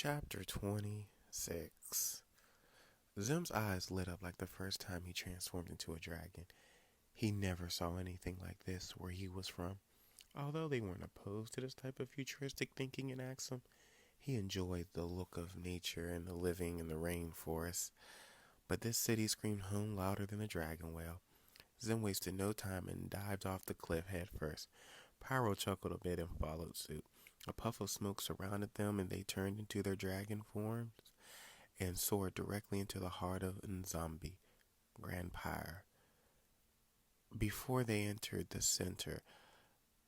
Chapter 26. Zim's eyes lit up like the first time he transformed into a dragon. He never saw anything like this where he was from. Although they weren't opposed to this type of futuristic thinking in Axum, he enjoyed the look of nature and the living in the rainforest. But this city screamed home louder than a dragon wail. Zim wasted no time and dived off the cliff head first. Pyro chuckled a bit and followed suit. A puff of smoke surrounded them, and they turned into their dragon forms and soared directly into the heart of nZambi, Grand Pyre. Before they entered the center,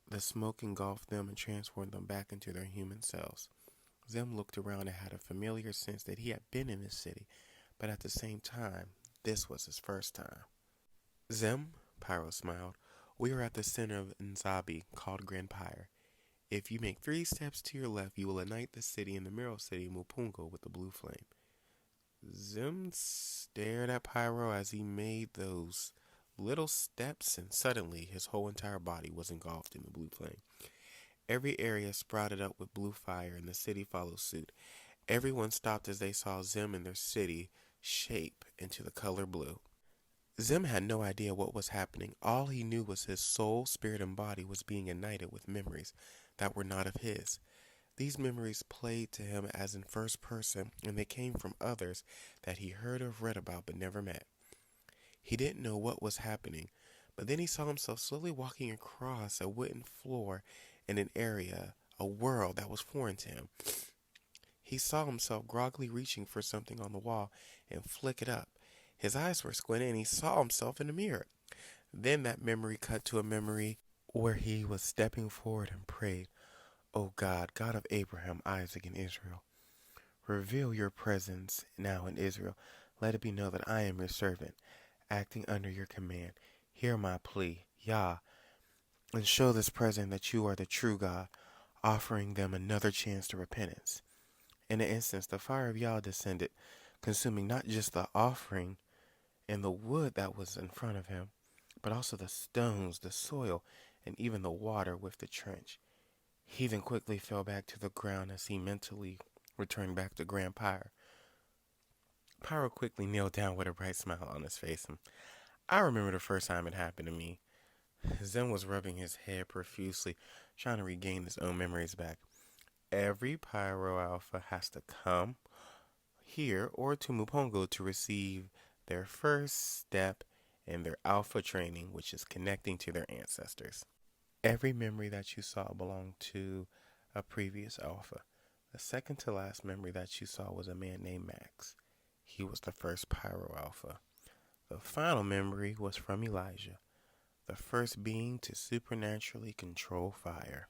the smoke engulfed them and transformed them back into their human selves. Zim looked around and had a familiar sense that he had been in this city, but at the same time, this was his first time. Zim, Pyro smiled, we are at the center of nZambi, called Grand Pyre. If you make 3 steps to your left, you will ignite the city in the Mineral City, Mpungu, with the blue flame. Zim stared at Pyro as he made those little steps, and suddenly his whole entire body was engulfed in the blue flame. Every area sprouted up with blue fire, and the city followed suit. Everyone stopped as they saw Zim and their city shape into the color blue. Zim had no idea what was happening. All he knew was his soul, spirit, and body was being ignited with memories that were not of his. These memories played to him as in first person, and they came from others that he heard or read about but never met. He didn't know what was happening, but then he saw himself slowly walking across a wooden floor in an area, a world that was foreign to him. He saw himself groggily reaching for something on the wall and flick it up. His eyes were squinting and he saw himself in the mirror. Then that memory cut to a memory where he was stepping forward and prayed, "O God, God of Abraham, Isaac, and Israel, reveal your presence now in Israel. Let it be known that I am your servant, acting under your command. Hear my plea, Yah, and show this present that you are the true God," offering them another chance to repentance. In an instant, the fire of Yah descended, consuming not just the offering and the wood that was in front of him, but also the stones, the soil, and even the water with the trench. He then quickly fell back to the ground as he mentally returned back to Grand Pyre. Pyro quickly kneeled down with a bright smile on his face. And I remember the first time it happened to me. Zen was rubbing his head profusely, trying to regain his own memories back. Every Pyro Alpha has to come here or to Mpungu to receive their first step in their alpha training, which is connecting to their ancestors. Every memory that you saw belonged to a previous alpha. The second to last memory that you saw was a man named Max. He was the first Pyro Alpha. The final memory was from Elijah, the first being to supernaturally control fire.